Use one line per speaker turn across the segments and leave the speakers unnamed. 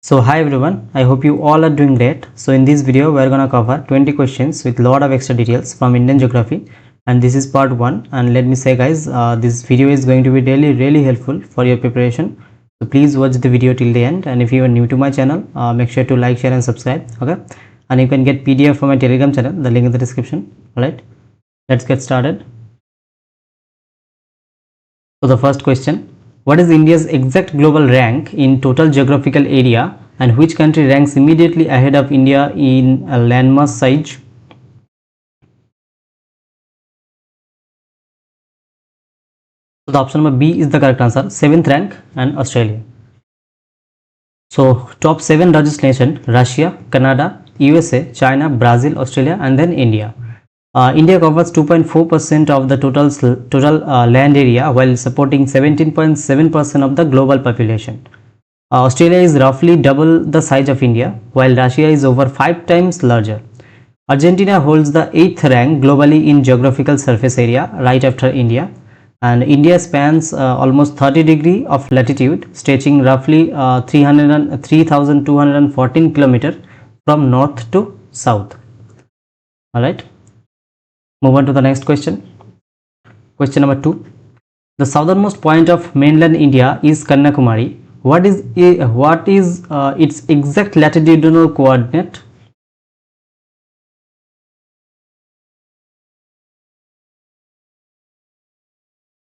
So hi everyone, I hope you all are doing great. So in this video we are going to cover 20 questions with lot of extra details from Indian geography, and this is part 1. And let me say guys, this video is going to be really helpful for your preparation. So please watch the video till the end, and if you are new to my channel, make sure to like, share and subscribe. Okay, and you can get PDF from my Telegram channel, the link in the description. Alright, let's get started. So the first question, what is India's exact global rank in total geographical area, and which country ranks immediately ahead of India in a landmass size? So the option number B is the correct answer, 7th rank, and Australia. So top 7 largest nation: Russia, Canada, USA, China, Brazil, Australia, and then India. India covers 2.4% of the total land area, while supporting 17.7% of the global population. Australia is roughly double the size of India, while Russia is over 5 times larger. Argentina holds the 8th rank globally in geographical surface area, right after India, and India spans almost 30 degrees of latitude, stretching roughly 3,214 kilometers from north to south. Alright, move on to the next question. Question number 2. The southernmost point of mainland India is Kanyakumari. What is its exact latitudinal coordinate?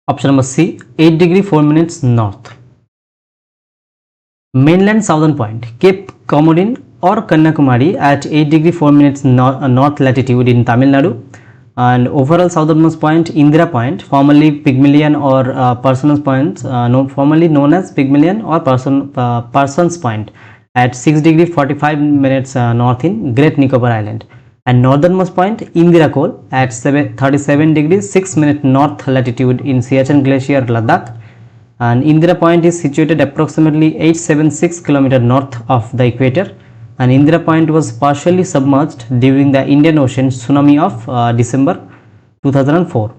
Option number C, 8 degree 4 minutes north. Mainland southern point, Cape Comorin or Kanyakumari at 8 degree 4 minutes north latitude in Tamil Nadu. And overall southernmost point, Indira Point, formerly Pygmalion or Person's Point, formerly known as Pygmalion or Person's Point, at 6 degree 45 minutes north in Great Nicobar Island. And northernmost point, Indira Col, at 37 degrees 6 minutes north latitude in Siachen Glacier, Ladakh. And Indira Point is situated approximately 876 km north of the equator. And Indira Point was partially submerged during the Indian Ocean tsunami of December 2004.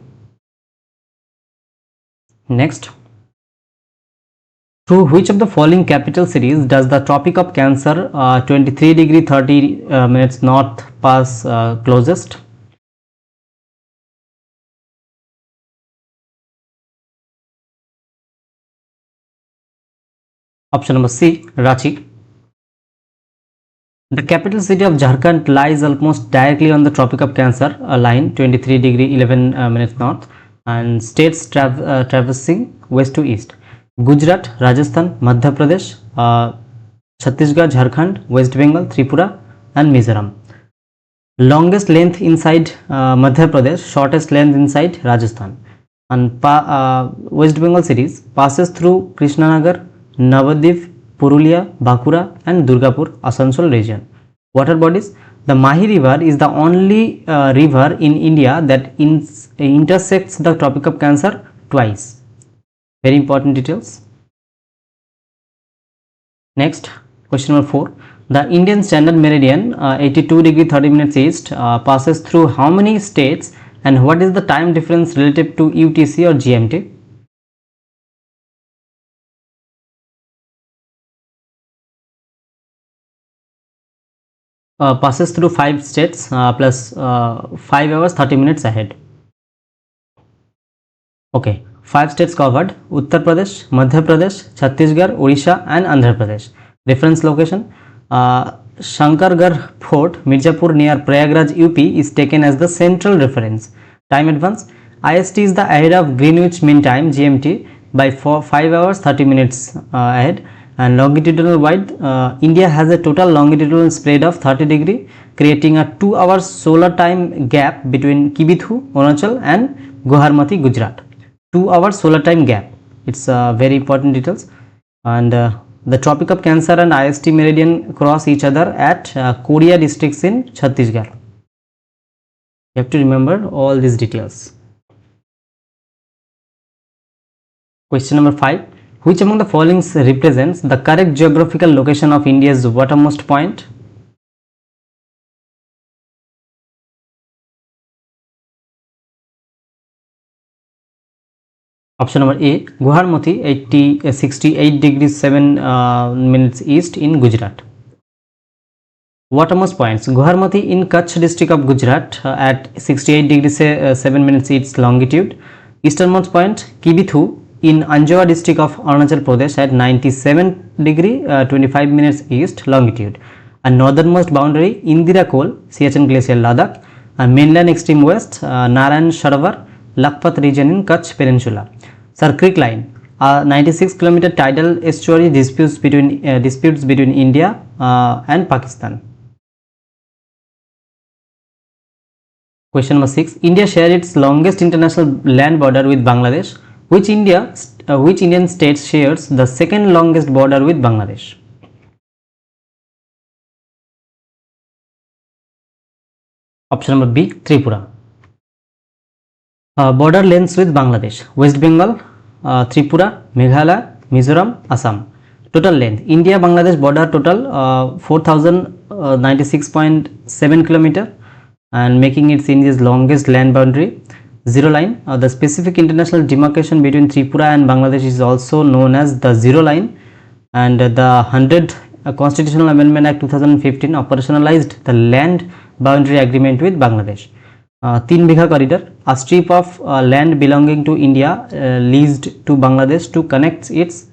Next, through which of the following capital cities does the Tropic of Cancer 23 degree 30 minutes north pass closest? Option number C, Ranchi. The capital city of Jharkhand lies almost directly on the Tropic of Cancer line, 23 degree 11 minutes north, and states traversing west to east: Gujarat, Rajasthan, Madhya Pradesh, Chhattisgarh, Jharkhand, West Bengal, Tripura, and Mizoram. Longest length inside Madhya Pradesh, shortest length inside Rajasthan. And West Bengal cities passes through Krishnanagar, Navadvip, Purulia, Bankura, and Durgapur, Asansol region. Water bodies: the Mahi river is the only river in India that intersects the Tropic of Cancer twice. Very important details. Next, question number 4. The Indian Standard Meridian 82 degree 30 minutes east passes through how many states, and what is the time difference relative to UTC or GMT? Passes through 5 states plus 5 hours 30 minutes ahead. Okay, 5 states covered: Uttar Pradesh, Madhya Pradesh, Chhattisgarh, Odisha, and Andhra Pradesh. Reference location: Shankargarh Fort, Mirzapur near Prayagraj, UP is taken as the central reference. Time advance: IST is the ahead of Greenwich Mean Time GMT by 5 hours 30 minutes ahead. And longitudinal wide, India has a total longitudinal spread of 30 degree, creating a 2 hours solar time gap between Kibithu, Arunachal, and Guharmati, Gujarat. 2 hours solar time gap. It's very important details. And the Tropic of Cancer and IST meridian cross each other at Korea districts in Chhattisgarh. You have to remember all these details. Question number 5. Which among the following represents the correct geographical location of India's watermost point? Option number A, Guharmati, 68 degrees 7 minutes east in Gujarat. Watermost points: Guharmati in Kutch district of Gujarat at 68 degrees 7 minutes east longitude. Easternmost point, Kibithu in Anjawa district of Arunachal Pradesh at 97 degree 25 minutes east longitude. And northernmost boundary, Indira Col, Siachen Glacier, Ladakh. And mainland extreme west, Narayan Sarovar, Lakhpat region in Kutch Peninsula. Sir Creek Line, 96 km tidal estuary disputes between India and Pakistan. Question number 6. India shares its longest international land border with Bangladesh. Which Indian state shares the second longest border with Bangladesh? Option number B, Tripura. Border lengths with Bangladesh: West Bengal, Tripura, Meghalaya, Mizoram, Assam. Total length: India Bangladesh border total 4096.7 km and making it India's longest land boundary. Zero line, the specific international demarcation between Tripura and Bangladesh is also known as the zero line, and the 100 Constitutional Amendment Act 2015 operationalized the land boundary agreement with Bangladesh. 3 Bigha corridor, a strip of land belonging to India leased to Bangladesh to connect its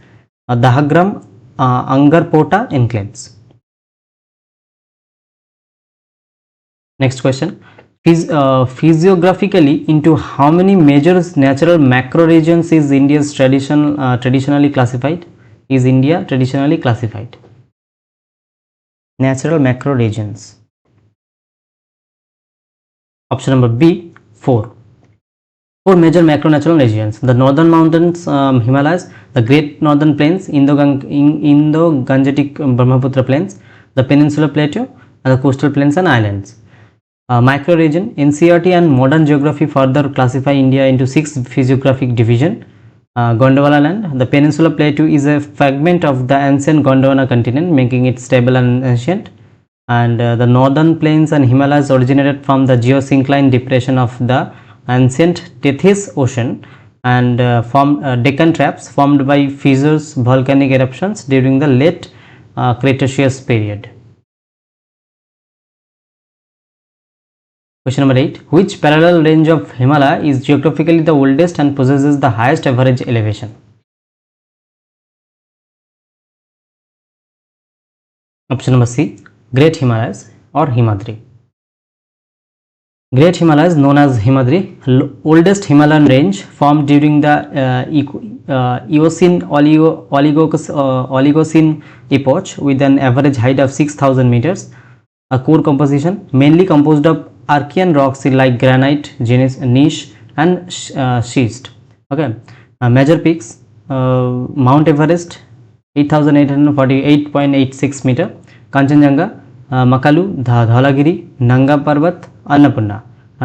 Dahagram Angarpota enclaves. Next question. Physiographically, into how many major natural macro regions is India's traditionally classified? Is India traditionally classified? Natural macro regions. Option number B, 4. 4 major macro natural regions: the northern mountains, Himalayas, the Great Northern Plains, Indo-Gangetic Brahmaputra Plains, the Peninsular Plateau, and the coastal plains and islands. Micro region, NCERT and modern geography further classify India into 6 physiographic division. Gondwana land, the Peninsular Plateau is a fragment of the ancient Gondwana continent, making it stable and ancient. And the northern plains and Himalayas originated from the geosyncline depression of the ancient Tethys Ocean and Deccan traps formed by fissures, volcanic eruptions during the late Cretaceous period. Question number 8. Which parallel range of Himalaya is geographically the oldest and possesses the highest average elevation? Option number C, Great Himalayas or Himadri. Great Himalayas, known as Himadri, oldest Himalayan range formed during the Eocene Oligocene epoch with an average height of 6000 meters. A core composition mainly composed of Archean rocks like granite, gneiss and schist. Okay. Major peaks: Mount Everest 8848.86 meter, Kanchenjunga, Makalu, Dhalagiri, Nanga Parbat, Annapurna.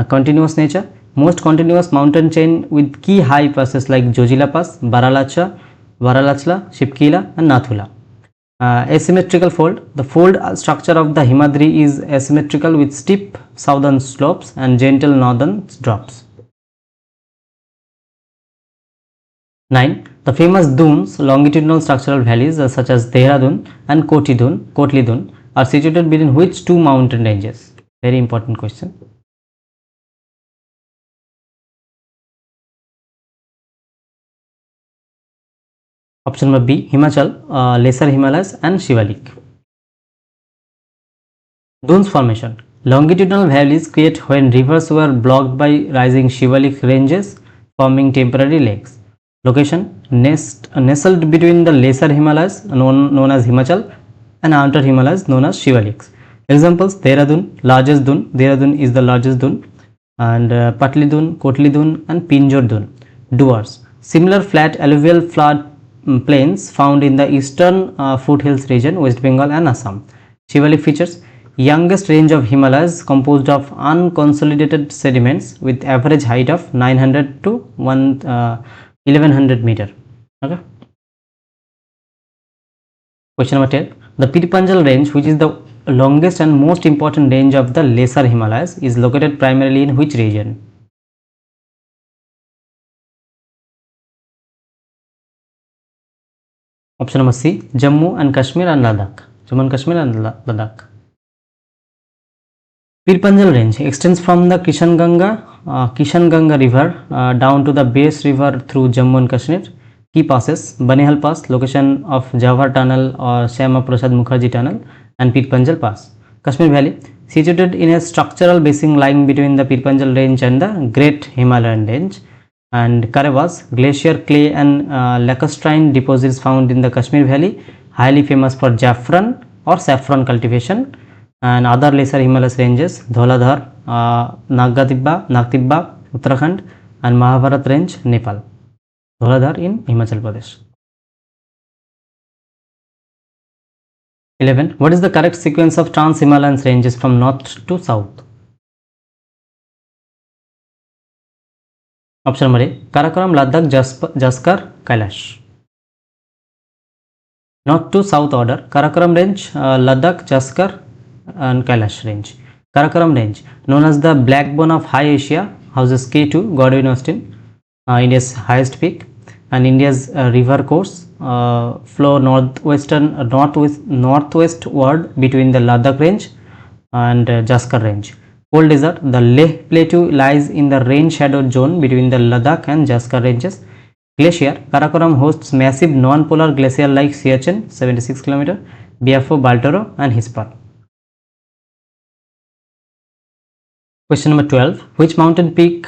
Continuous nature: most continuous mountain chain with key high passes like Jojila Pass, Varalachla, Shipkila and Nathula. Asymmetrical fold: the fold structure of the Himadri is asymmetrical with steep southern slopes and gentle northern drops. 9. The famous dunes, longitudinal structural valleys such as Dehradun and Kotlidun are situated between which two mountain ranges? Very important question. Option number B, Himachal, Lesser Himalayas and Shivalik. Dunes formation: longitudinal valleys create when rivers were blocked by rising Shivalik ranges, forming temporary lakes. Location: nestled between the Lesser Himalayas known as Himachal and Outer Himalayas known as Shivaliks. Examples: Dehradun, largest dune, Dehradun is the largest dune, and Patli Dune, Kotli Dune and Pinjor Dune. Duars: similar flat alluvial flood plains found in the eastern foothills region, West Bengal and Assam. Shivalik features: youngest range of Himalayas composed of unconsolidated sediments with average height of 900 to 1100 meter. Okay. Question number 10. The Piripanjal range, which is the longest and most important range of the Lesser Himalayas, is located primarily in which region? Option number C, Jammu and Kashmir and Ladakh. Jammu and Kashmir and Ladakh. Pir Panjal range extends from the Kishan river down to the base river through Jammu and Kashmir. Key passes: Banihal Pass, location of Jawhar Tunnel or Syama Prasad Mukherjee Tunnel, and Pir Panjal Pass. Kashmir Valley, situated in a structural basin lying between the Pir Panjal range and the Great Himalayan range. And Karavas, glacier, clay and lacustrine deposits found in the Kashmir Valley, highly famous for jaffran or saffron cultivation. And other lesser Himalayas ranges: Dhauladhar, Nagtibba, Uttarakhand, and Mahabharat range, Nepal. Dhauladhar in Himachal Pradesh. 11. What is the correct sequence of Trans-Himalayan ranges from north to south? Option number A, Karakoram, Ladakh, Jaskar, Kailash. North to south order: Karakoram range, Ladakh, Jaskar and Kailash range. Karakoram range, known as the black bone of high Asia, houses K2, Godwin Austen, India's highest peak, and India's river course flow northwestward between the Ladakh range and Jaskar range. Cold desert, the Leh Plateau lies in the rain shadowed zone between the Ladakh and Jaskar ranges. Glacier, Karakoram hosts massive non-polar glacier like Siachen 76 km, Biafo, Baltoro and Hispar. Question number 12. Which mountain peak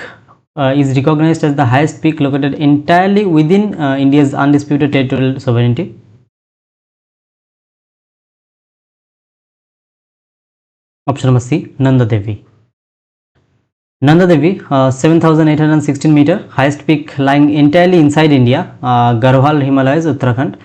is recognized as the highest peak located entirely within India's undisputed territorial sovereignty? Option number C, Nanda Devi. Nanda Devi, 7,816 meter, highest peak lying entirely inside India, Garhwal Himalayas, Uttarakhand.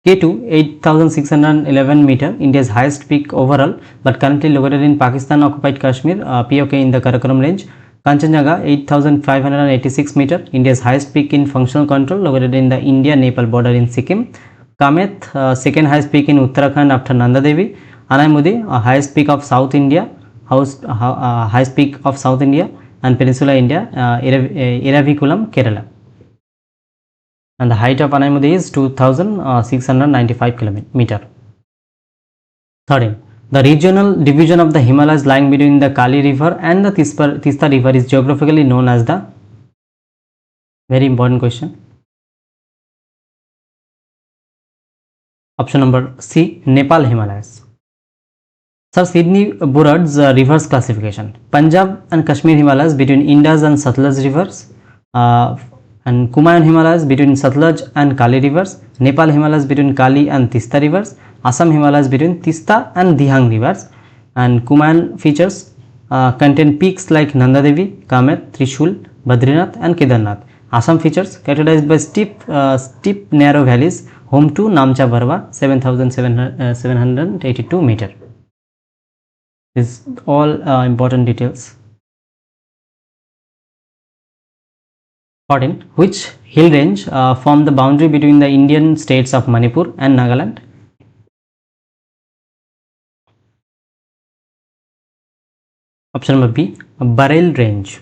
K2, 8,611 meter, India's highest peak overall, but currently located in Pakistan occupied Kashmir, POK in the Karakoram range. Kanchenjunga, 8,586 meter, India's highest peak in functional control, located in the India-Nepal border in Sikkim. Kamet, second highest peak in Uttarakhand after Nanda Devi. Anaimudi, highest peak of South India, highest peak of South India and Peninsula India, Iravikulam, Kerala. And the height of Anaimudi is 2,695 km. 13. The regional division of the Himalayas lying between the Kali river and the Tista river is geographically known as the... Very important question. Option number C, Nepal Himalayas. Sir Sidney Burrard's rivers classification: Punjab and Kashmir Himalayas between Indus and Satluj rivers, and Kumaon Himalayas between Satluj and Kali rivers, Nepal Himalayas between Kali and Tista rivers, Assam Himalayas between Tista and Dihang rivers. And Kumaon features contain peaks like Nanda Devi, Kamet, Trishul, Badrinath and Kedarnath. Assam features characterized by steep narrow valleys, home to Namcha Barwa, 7,782 meter. This is all important details. 14. Which hill range form the boundary between the Indian states of Manipur and Nagaland? Option number B, Bareil range.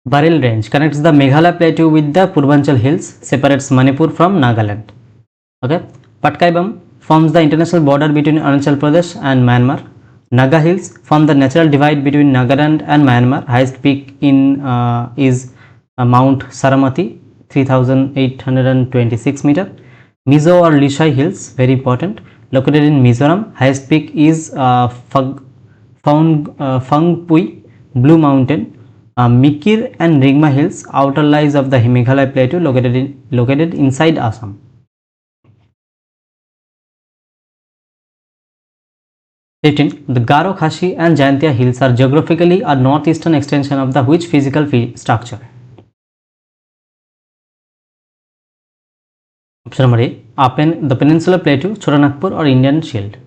Bareil range connects the Meghalaya plateau with the Purbanchal hills, separates Manipur from Nagaland. Okay. Patkaibam forms the international border between Arunachal Pradesh and Myanmar. Naga Hills form the natural divide between Nagaland and Myanmar. Highest peak is Mount Saramati, 3,826 meter. Mizo or Lishai Hills, very important, located in Mizoram. Highest peak is Phangpui, Blue Mountain. Mikir and Ringma Hills, outer lies of the Meghalaya plateau, located inside Assam. 15. The Garo, Khasi and Jaintia hills are geographically a northeastern extension of the which physical structure? Option number A, the Peninsular Plateau, Chotanagpur or Indian Shield.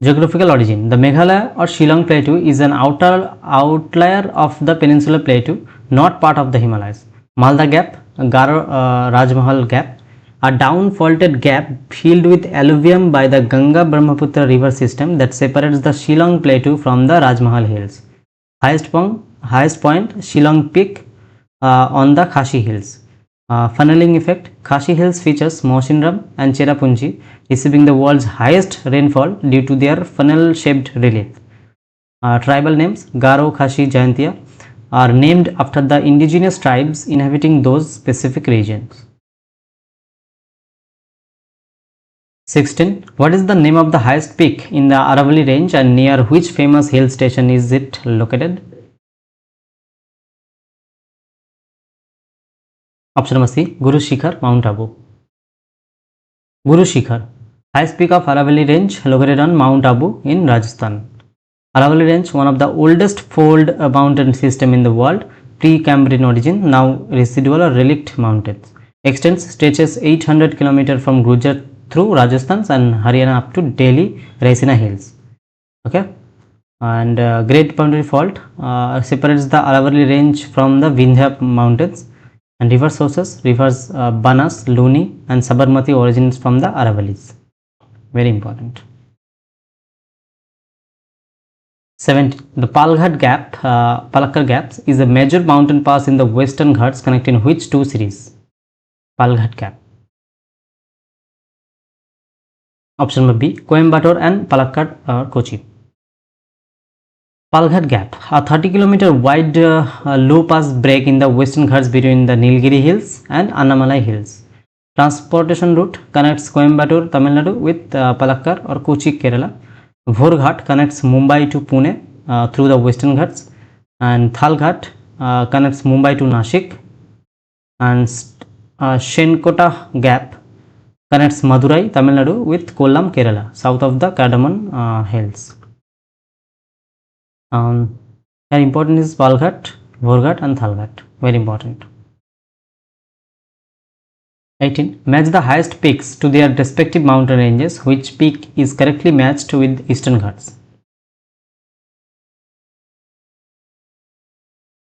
Geographical origin: the Meghalaya or Shillong Plateau is an outlier of the Peninsular Plateau, not part of the Himalayas. Malda Gap, Garo Rajmahal Gap, a down-faulted gap filled with alluvium by the Ganga-Brahmaputra river system that separates the Shillong Plateau from the Rajmahal Hills. Highest point Shillong Peak on the Khasi Hills. Funneling effect. Khasi Hills features Moshinram and Cherrapunji receiving the world's highest rainfall due to their funnel-shaped relief. Tribal names Garo, Khasi, Jaintia are named after the indigenous tribes inhabiting those specific regions. 16. What is the name of the highest peak in the Aravalli range and near which famous hill station is it located? Option number C, Guru Shikhar, Mount Abu. Guru Shikhar, highest peak of Aravalli range located on Mount Abu in Rajasthan. Aravalli range, one of the oldest fold mountain system in the world, pre-Cambrian origin, now residual or relict mountains. Extends stretches 800 km from Gujarat through Rajasthan and Haryana up to Delhi Raisina Hills. Okay, and Great Boundary Fault separates the Aravalli range from the Vindhya mountains, and river sources rivers Banas, Luni and Sabarmati origins from the Aravallis. Very important. 17. The Palghat Gap, Palakkar Gaps is a major mountain pass in the Western Ghats connecting which two cities? Palghat Gap. Option number B, Coimbatore and Palakkad or Kochi. Palghat Gap, a 30 km wide low pass break in the Western Ghats between the Nilgiri Hills and Annamalai Hills. Transportation route connects Coimbatore, Tamil Nadu with Palakkad or Kochi, Kerala. Vorghat connects Mumbai to Pune through the Western Ghats, and Thalghat connects Mumbai to Nashik, and Shenkota Gap connects Madurai, Tamil Nadu with Kollam, Kerala, south of the Cardamom Hills. Very important is Palghat, Vorghat and Thalghat. Very important. 18. Match the highest peaks to their respective mountain ranges. Which peak is correctly matched with Eastern Ghats?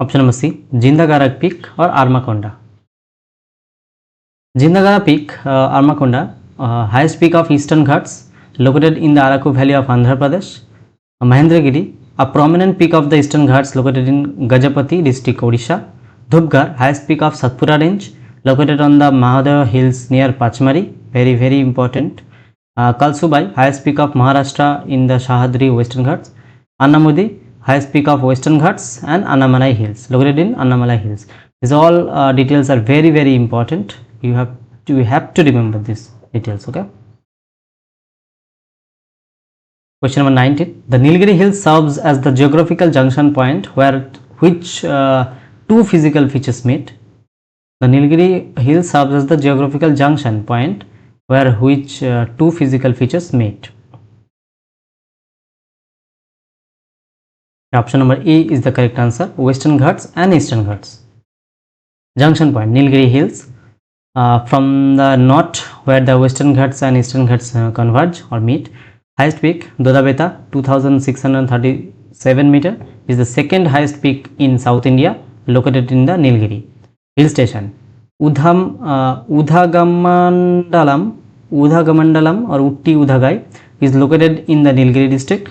Option number C, Jindagara Peak or Armakonda. Jindagara Peak, Armakonda, highest peak of Eastern Ghats, located in the Araku Valley of Andhra Pradesh. Mahendragiri, a prominent peak of the Eastern Ghats, located in Gajapati district, Odisha. Dhubghar, highest peak of Satpura range, located on the Mahadeva Hills near Pachmari. Very important. Kalsubai, highest peak of Maharashtra in the Sahyadri Western Ghats. Annamudi, highest peak of Western Ghats, and Annamalai Hills, located in Annamalai Hills. These all details are very important. You have to remember these details. Okay. Question number 19. The Nilgiri Hills serves as the geographical junction point where which two physical features meet? The Nilgiri Hills serves as the geographical junction point where which two physical features meet? Option number A is the correct answer. Western Ghats and Eastern Ghats. Junction point Nilgiri Hills, from the north where the Western Ghats and Eastern Ghats converge or meet. Highest peak Dodabeta, 2637 meter, is the second highest peak in South India, located in the Nilgiri. Hill station Udhagamandalam or Utti Udhagai is located in the Nilgiri district.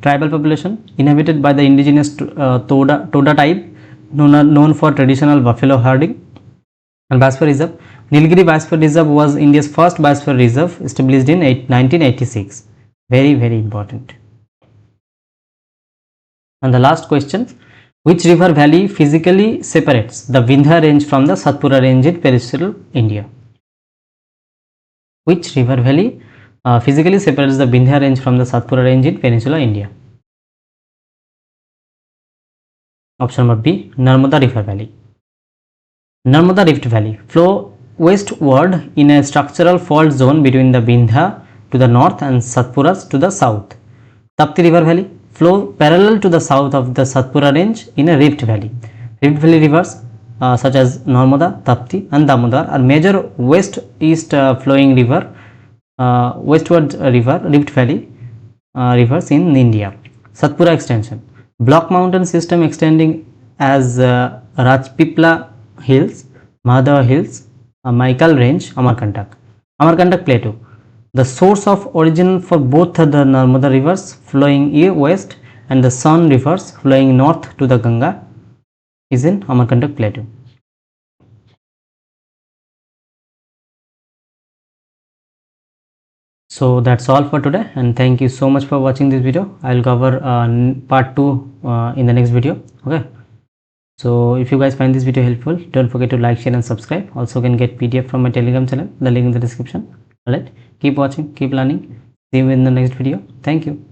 Tribal population inhabited by the indigenous Toda type, known for traditional buffalo herding. And Biosphere Reserve, Nilgiri Biosphere Reserve was India's first biosphere reserve, established in 1986. Very important. And the last question, which river valley physically separates the Vindhya range from the Satpura range in peninsular India? Which river valley physically separates the Vindhya range from the Satpura range in peninsular India? Option number B, Narmada River Valley. Narmada Rift Valley flow westward in a structural fault zone between the Vindhya to the north and Satpuras to the south. Tapti River Valley flow parallel to the south of the Satpura range in a rift valley. Rift valley rivers such as Narmada, Tapti and Damodar are major west-east flowing river, westward river, rift valley rivers in India. Satpura extension, block mountain system extending as Rajpipla Hills, Mahadeva Hills, Maikal Range, Amarkantak. Amarkantak Plateau, the source of origin for both the Narmada rivers flowing west and the Son rivers flowing north to the Ganga is in Amarkantak Plateau. So that's all for today, and thank you so much for watching this video. I'll cover part 2 in the next video. Okay, so if you guys find this video helpful, don't forget to like, share and subscribe. Also can get PDF from my Telegram channel, the link in the description. Alright, keep watching, keep learning. See you in the next video. Thank you.